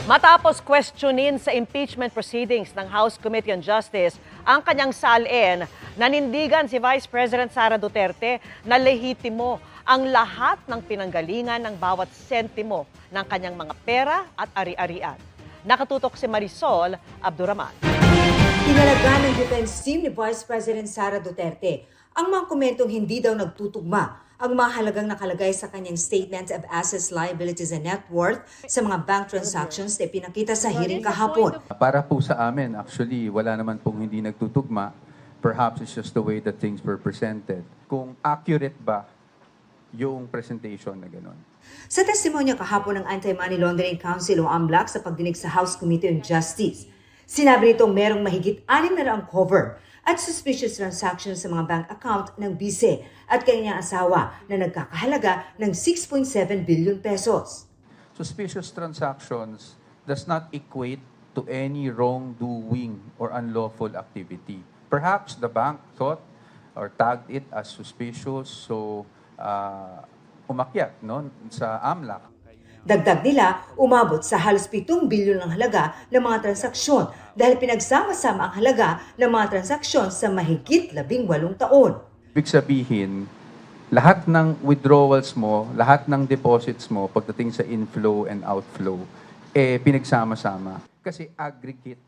Matapos questionin sa impeachment proceedings ng House Committee on Justice ang kanyang salin, nanindigan si Vice President Sara Duterte na lehitimo ang lahat ng pinanggalingan ng bawat sentimo ng kanyang mga pera at ari-arian. Nakatutok si Marisol Abduraman. Inalagaan ng defense team ni Vice President Sara Duterte ang mga komentong hindi daw nagtutugma ang mga halagang nakalagay sa kanyang Statement of Assets, Liabilities and Net Worth sa mga bank transactions na ipinakita sa hearing kahapon. Para po sa amin, actually, wala naman pong hindi nagtutugma. Perhaps it's just the way that things were presented. Kung accurate ba yung presentation na gano'n. Sa testimonya kahapon ng Anti-Money Laundering Council o AMLAC sa pagdinig sa House Committee on Justice, sinabi nitong merong mahigit 600 cover at suspicious transactions sa mga bank account ng bise at kanyang asawa na nagkakahalaga ng 6.7 billion pesos. Suspicious transactions does not equate to any wrongdoing or unlawful activity. Perhaps the bank thought or tagged it as suspicious, so umakyat sa AMLAC. Dagdag nila, umabot sa halos 7 bilyon ng halaga ng mga transaksyon dahil pinagsama-sama ang halaga ng mga transaksyon sa mahigit 18 taon. Ibig sabihin, lahat ng withdrawals mo, lahat ng deposits mo pagdating sa inflow and outflow, pinagsama-sama. Kasi aggregate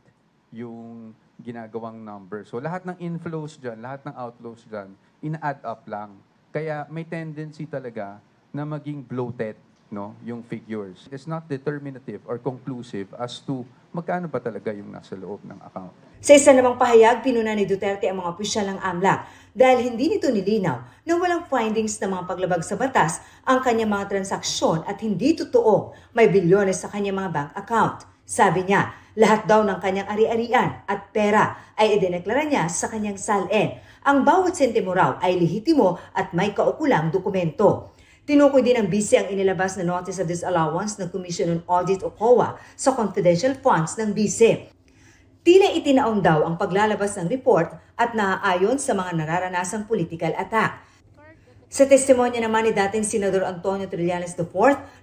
yung ginagawang number. So lahat ng inflows dyan, lahat ng outflows dyan, ina-add up lang. Kaya may tendency talaga na maging bloated yung figures. It's not determinative or conclusive as to magkano ba talaga yung nasa loob ng account. Sa isa namang pahayag, pinuna ni Duterte ang mga opisyal ng AMLAC dahil hindi nito nilinaw na walang findings ng mga paglabag sa batas ang kanyang mga transaksyon at hindi totoo may bilyones sa kanyang mga bank account. Sabi niya, lahat daw ng kanyang ari-arian at pera ay idineklara niya sa kanyang salin. Ang bawat sentimo raw ay lehitimo at may kaukulang dokumento. Tinukoy din ng BISE ang inilabas na Notice of Disallowance ng Commission on Audit o COA sa confidential funds ng BISE. Tila itinaon daw ang paglalabas ng report at naaayon sa mga nararanasang political attack. Sa testimonya naman ni dating Senador Antonio Trillanes IV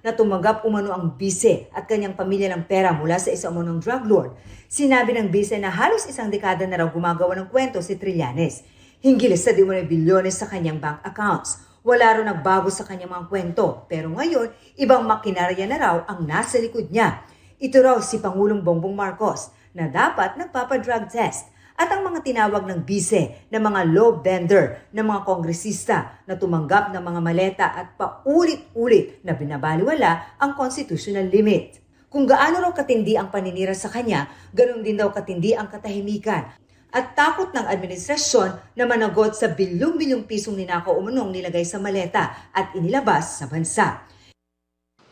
na tumanggap umano ang BISE at kanyang pamilya ng pera mula sa isa umanong drug lord, sinabi ng BISE na halos isang dekada na raw gumagawa ng kwento si Trillanes. Hinggil sa di umano'y bilyones sa kanyang bank accounts. Wala raw nagbago sa kanyang mga kwento, pero ngayon, ibang makinarya na raw ang nasa likod niya. Ito raw si Pangulong Bongbong Marcos na dapat nagpapadrug test at ang mga tinawag ng bise na mga low bender ng mga kongresista na tumanggap ng mga maleta at paulit-ulit na binabaliwala ang constitutional limit. Kung gaano raw katindi ang paninira sa kanya, ganun din daw katindi ang katahimikan at takot ng administrasyon na managot sa bilyong-bilyong pisong ninakaw umunong nilagay sa maleta at inilabas sa bansa.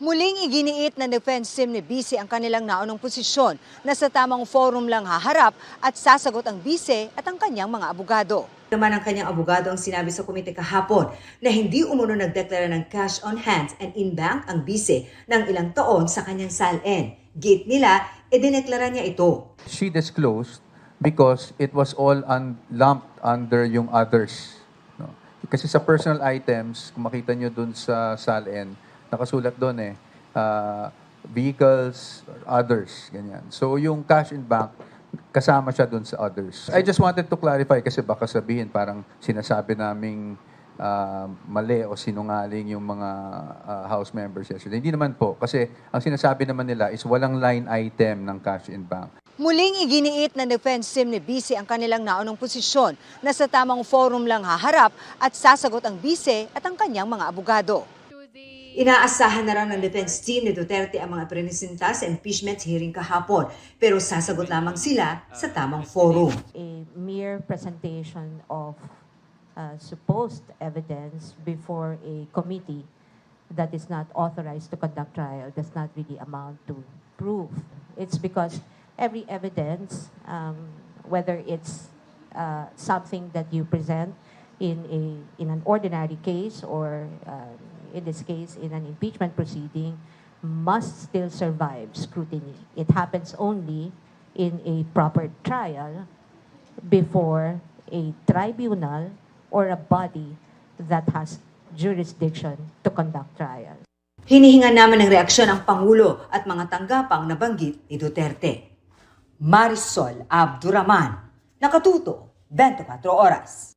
Muling iginiit ng defense team ni BISE ang kanilang naunang posisyon na sa tamang forum lang haharap at sasagot ang BISE at ang kanyang mga abogado. Naman ang kanyang abogado ang sinabi sa komite kahapon na hindi umuno nagdeklara ng cash on hand and in-bank ang BISE ng ilang taon sa kanyang salin. Gate nila, idineklara niya ito. She disclosed because it was all lumped under yung others. Kasi sa personal items, kung makita nyo dun sa SALN, nakasulat doon vehicles, or others, ganyan. So yung cash in bank, kasama siya dun sa others. I just wanted to clarify kasi baka sabihin parang sinasabi naming mali o sinungaling yung mga House members yesterday. Hindi naman po. Kasi ang sinasabi naman nila is walang line item ng cash in bank. Muling iginiit ng defense team ni BISE ang kanilang naunang posisyon na sa tamang forum lang haharap at sasagot ang BISE at ang kanyang mga abogado. Inaasahan na raw ng defense team ni Duterte ang mga presenta sa impeachment hearing kahapon, pero sasagot lamang sila sa tamang forum. A mere presentation of supposed evidence before a committee that is not authorized to conduct trial does not really amount to proof. It's because every evidence, whether it's something that you present in an ordinary case or in this case in an impeachment proceeding, must still survive scrutiny. It happens only in a proper trial before a tribunal or a body that has jurisdiction to conduct trials. Hinihinga naman ng reaksyon ang Pangulo at mga tanggapang nabanggit ni Duterte. Marisol Abduraman, Nakatuto, 24 Oras.